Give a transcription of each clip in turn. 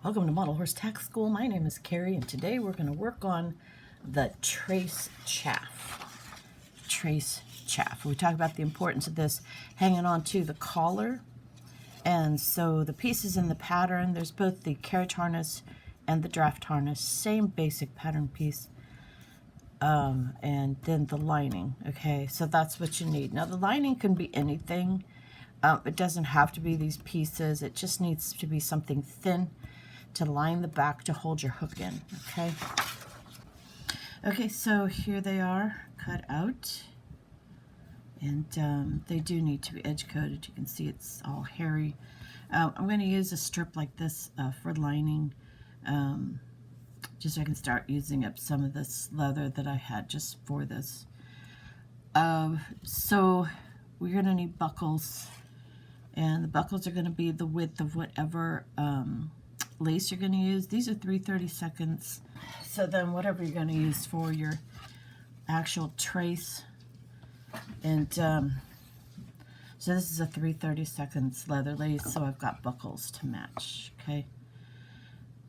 Welcome to Model Horse Tack School. My name is Carrie, and today we're going to work on the trace chaff. Trace chaff. We talk about the importance of this hanging on to the collar. And so the pieces in the pattern, there's both the carriage harness and the draft harness, same basic pattern piece. And then the lining. Okay, so that's what you need. Now the lining can be anything. It doesn't have to be these pieces. It just needs to be something thin to line the back to hold your hook in. Okay, so here they are cut out, and they do need to be edge coated. You can see it's all hairy. I'm going to use a strip like this for lining, just so I can start using up some of this leather that I had just for this. So we're going to need buckles, and the buckles are going to be the width of whatever lace you're going to use. These are 3/32. So then whatever you're going to use for your actual trace. And so this is a 3/32 leather lace, so I've got buckles to match. Okay,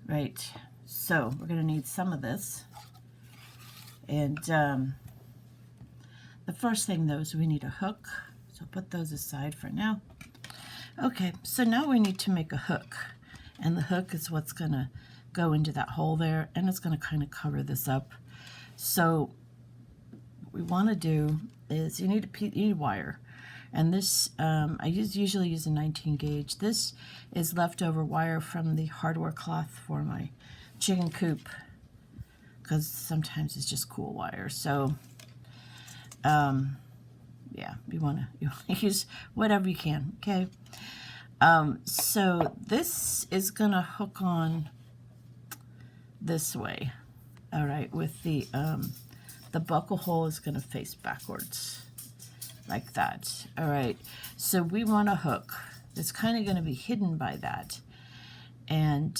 right, so we're going to need some of this. And the first thing though is we need a hook, so put those aside for now. Okay, so now we need to make a hook. And the hook is what's going to go into that hole there, and it's going to kind of cover this up. So what we want to do is you need wire. And this, I usually use a 19 gauge. This is leftover wire from the hardware cloth for my chicken coop, because sometimes it's just cool wire. So yeah, you want to use whatever you can, okay? So this is gonna hook on this way, all right, with the buckle hole is gonna face backwards like that. All right, so we want a hook that's kind of gonna be hidden by that. And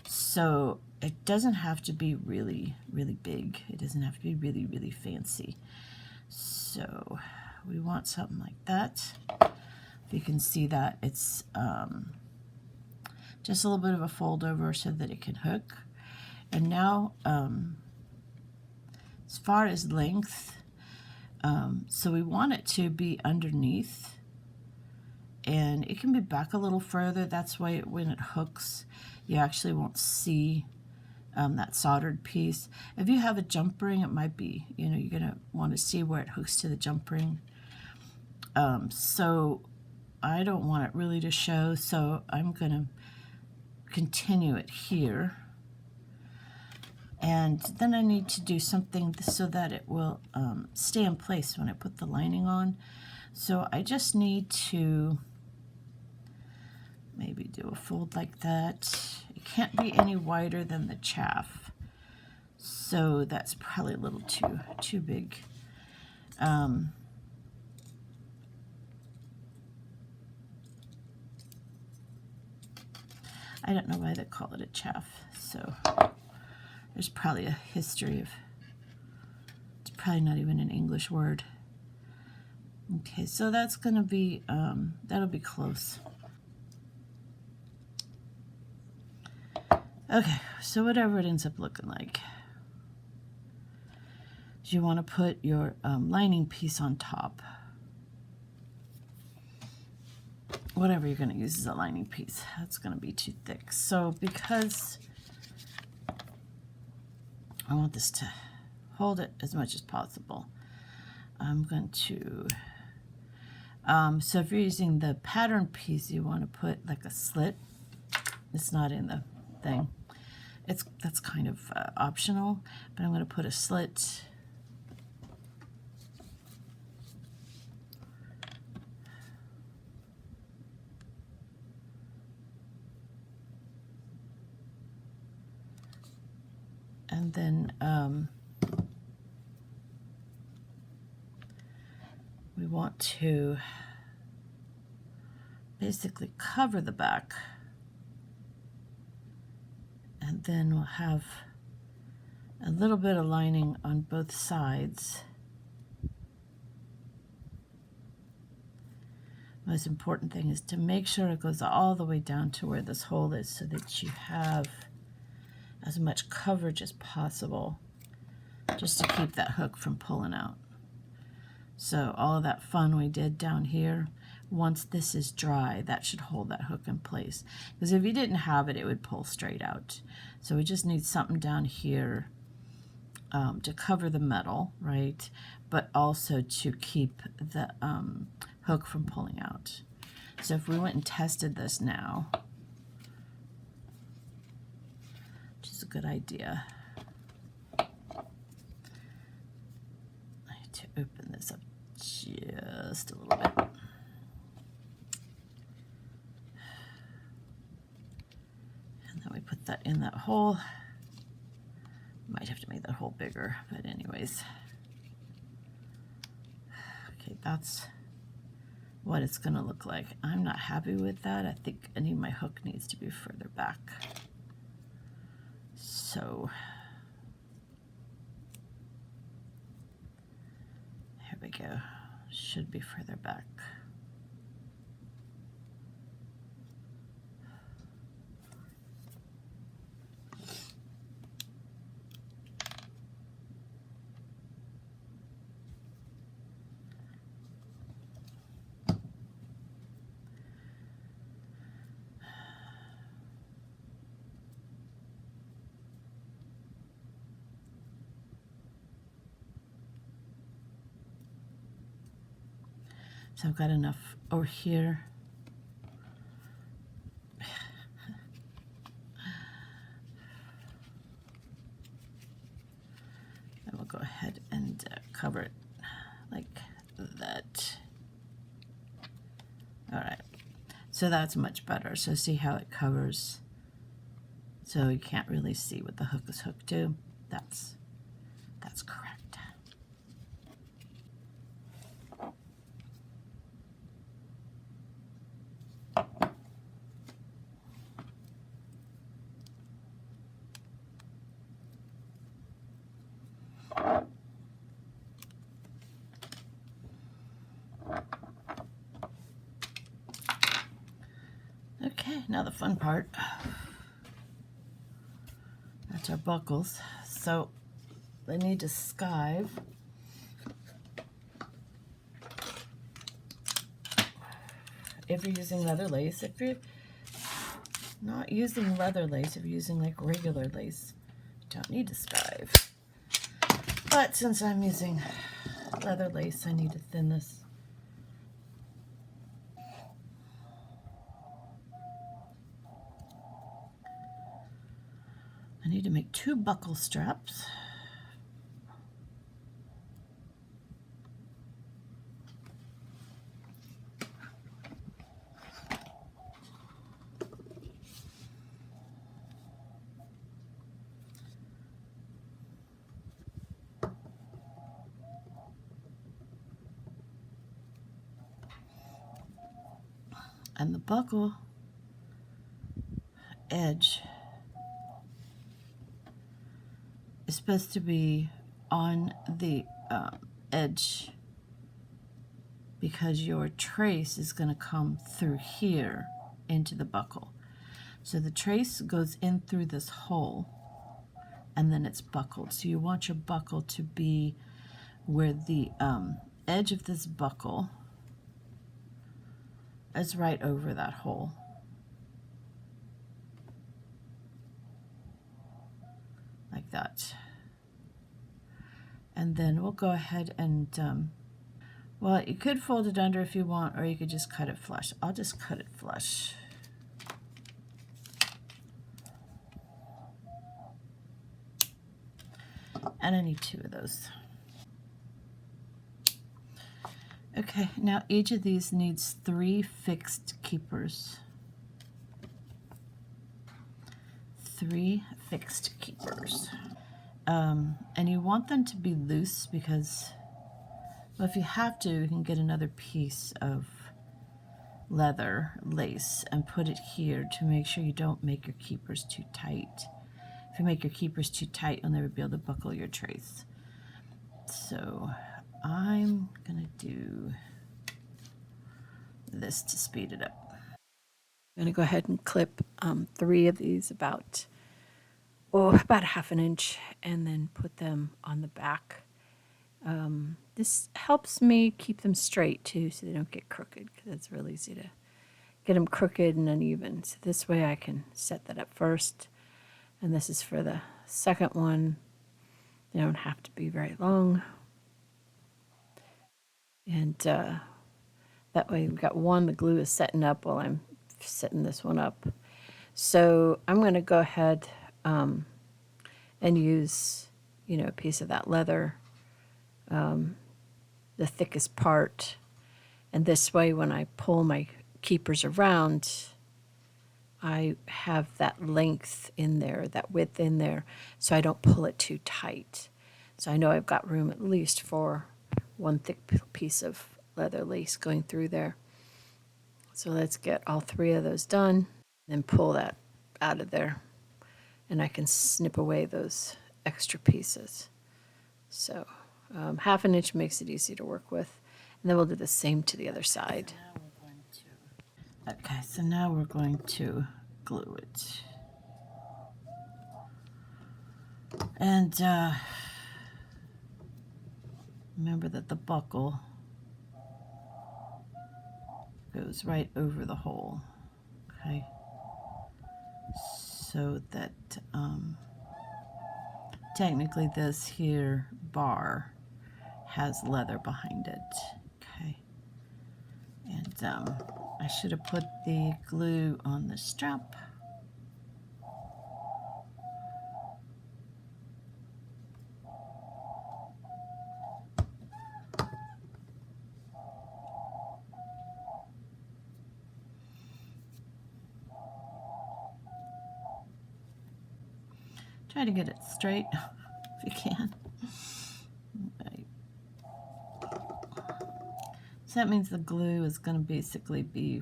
so it doesn't have to be really big. It doesn't have to be really fancy. So we want something like that. If you can see that, it's just a little bit of a fold over so that it can hook. And now, as far as length, so we want it to be underneath, and it can be back a little further. That's why when it hooks, you actually won't see that soldered piece. If you have a jump ring, it might be, you're gonna want to see where it hooks to the jump ring. So I don't want it really to show, so I'm going to continue it here. And then I need to do something so that it will stay in place when I put the lining on. So I just need to maybe do a fold like that. It can't be any wider than the chaff, so that's probably a little too big. I don't know why they call it a chaff, so there's probably a history of, it's probably not even an English word. Okay, so that's going to be, that'll be close. Okay, so whatever it ends up looking like, you want to put your lining piece on top. Whatever you're going to use as a lining piece, that's going to be too thick. So because I want this to hold it as much as possible, I'm going to, so if you're using the pattern piece, you want to put like a slit. It's not in the thing. That's kind of optional, but I'm going to put a slit. And then we want to basically cover the back, and then we'll have a little bit of lining on both sides. Most important thing is to make sure it goes all the way down to where this hole is so that you have as much coverage as possible just to keep that hook from pulling out. So all of that fun we did down here, once this is dry, that should hold that hook in place. Because if you didn't have it, it would pull straight out. So we just need something down here to cover the metal, right? But also to keep the hook from pulling out. So if we went and tested this now, which is a good idea. I need to open this up just a little bit. And then we put that in that hole. Might have to make that hole bigger, but anyways. Okay, that's what it's gonna look like. I'm not happy with that. I think my hook needs to be further back. So here we go. Should be further back. So I've got enough over here. And we'll go ahead and cover it like that. All right, so that's much better. So see how it covers. So you can't really see what the hook is hooked to. That's correct. Okay, now the fun part. That's our buckles. So they need to skive. If you're using leather lace, if you're not using leather lace, if you're using like regular lace, you don't need to skive. But since I'm using leather lace, I need to thin this. I need to make 2 buckle straps. And the buckle edge is supposed to be on the edge because your trace is going to come through here into the buckle. So the trace goes in through this hole and then it's buckled. So you want your buckle to be where the edge of this buckle is right over that hole. Like that. And then we'll go ahead and, well, you could fold it under if you want, or you could just cut it flush. I'll just cut it flush. And I need 2 of those. Okay, now each of these needs 3 fixed keepers. 3 fixed keepers. And you want them to be loose because, well, if you have to, you can get another piece of leather lace and put it here to make sure you don't make your keepers too tight. If you make your keepers too tight, you'll never be able to buckle your trace. So I'm gonna do this to speed it up. I'm going to go ahead and clip 3 of these about a half an inch, and then put them on the back. This helps me keep them straight too, so they don't get crooked, because it's real easy to get them crooked and uneven. So this way I can set that up first, and this is for the second one. They don't have to be very long, and that way we've got one. The glue is setting up while I'm setting this one up. So I'm going to go ahead and use, a piece of that leather, the thickest part. And this way, when I pull my keepers around, I have that length in there, that width in there, so I don't pull it too tight. So I know I've got room at least for one thick piece of leather lace going through there. So let's get all 3 of those done, then pull that out of there, and I can snip away those extra pieces. So half an inch makes it easy to work with, and then we'll do the same to the other side. Okay, so now we're going to glue it. And remember that the buckle goes right over the hole, okay? So that technically this here bar has leather behind it, okay? And I should have put the glue on the strap. Try to get it straight if you can. Right. So that means the glue is going to basically be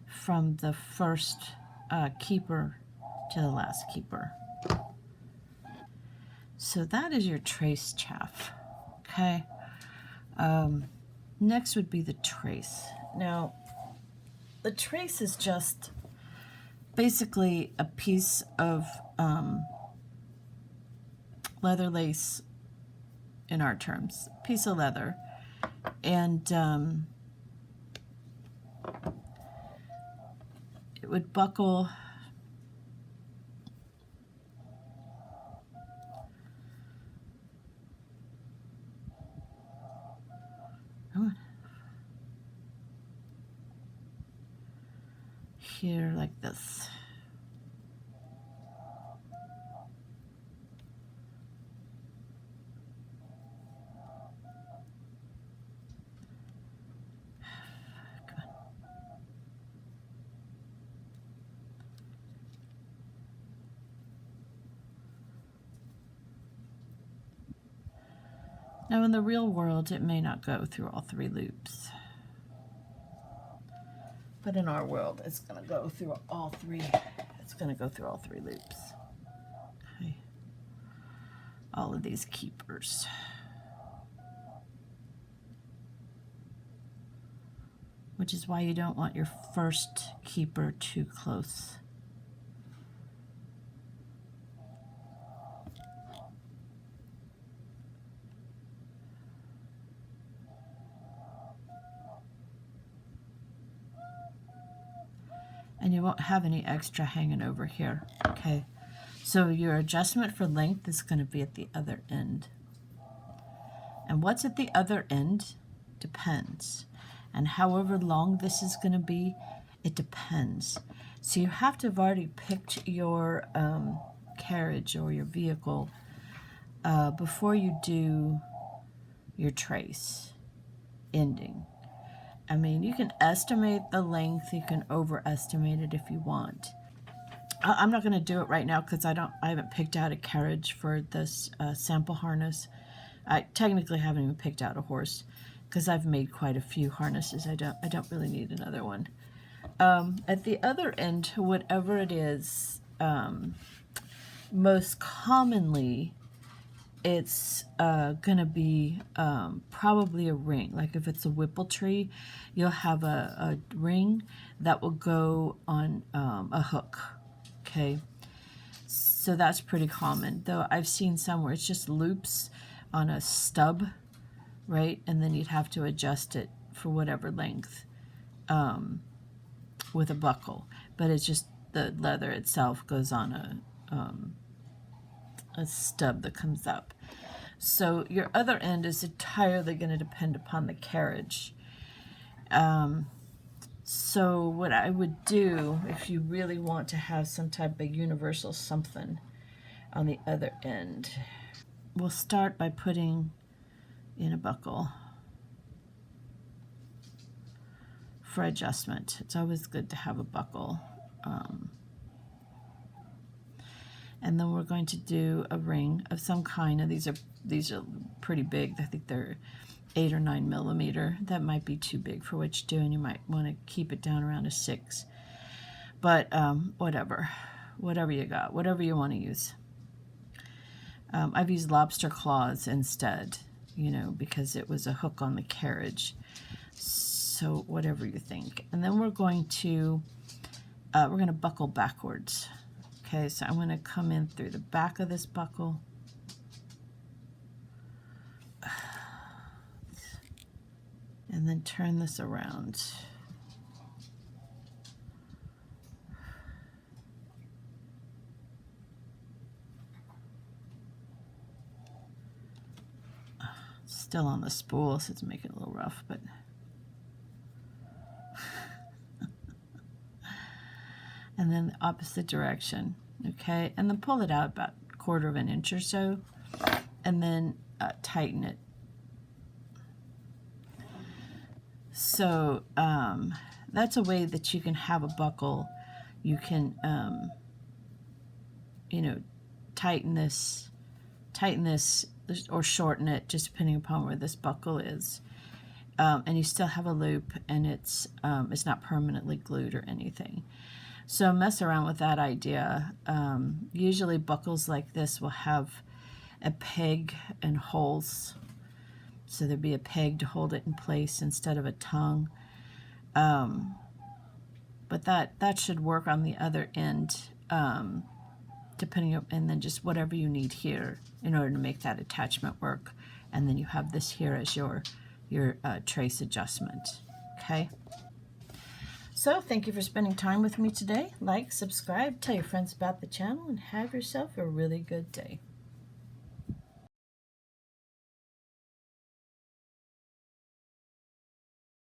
from the first keeper to the last keeper. So that is your trace chaff, okay? Next would be the trace. Now, the trace is just basically a piece of leather lace, in our terms, piece of leather, and it would buckle here like this. Now in the real world, it may not go through all 3 loops. But in our world, it's going to go through all 3. It's going to go through all 3 loops. Okay. All of these keepers. Which is why you don't want your first keeper too close. And you won't have any extra hanging over here, okay? So your adjustment for length is going to be at the other end. And what's at the other end depends. And however long this is going to be, it depends. So you have to have already picked your carriage or your vehicle before you do your trace ending. I mean, you can estimate the length, you can overestimate it if you want. I'm not going to do it right now because I haven't picked out a carriage for this sample harness. I technically haven't even picked out a horse because I've made quite a few harnesses. I don't really need another one. At the other end, whatever it is, most commonly it's gonna be probably a ring. Like if it's a whipple tree, you'll have a ring that will go on a hook. Okay, so that's pretty common. Though I've seen some where it's just loops on a stub, right? And then you'd have to adjust it for whatever length with a buckle. But it's just the leather itself goes on a stub that comes up. So your other end is entirely going to depend upon the carriage. So what I would do, if you really want to have some type of universal something on the other end, we'll start by putting in a buckle for adjustment. It's always good to have a buckle. And then we're going to do a ring of some kind. And these are pretty big. I think they're 8 or 9 millimeter. That might be too big for what you're doing. You might want to keep it down around a 6. But whatever you got, whatever you want to use. I've used lobster claws instead, because it was a hook on the carriage. So whatever you think. And then we're going to buckle backwards. Okay, so I'm going to come in through the back of this buckle. And then turn this around. Still on the spool, so it's making it a little rough, but and then the opposite direction. Okay, and then pull it out about 1/4 of an inch or so, and then tighten it. So that's a way that you can have a buckle. You can, tighten this, or shorten it, just depending upon where this buckle is. And you still have a loop, and it's not permanently glued or anything. So mess around with that idea. Usually buckles like this will have a peg and holes. So there'd be a peg to hold it in place instead of a tongue. But that should work on the other end, depending on, and then just whatever you need here in order to make that attachment work. And then you have this here as your trace adjustment. Okay. So thank you for spending time with me today. Like, subscribe, tell your friends about the channel, and have yourself a really good day.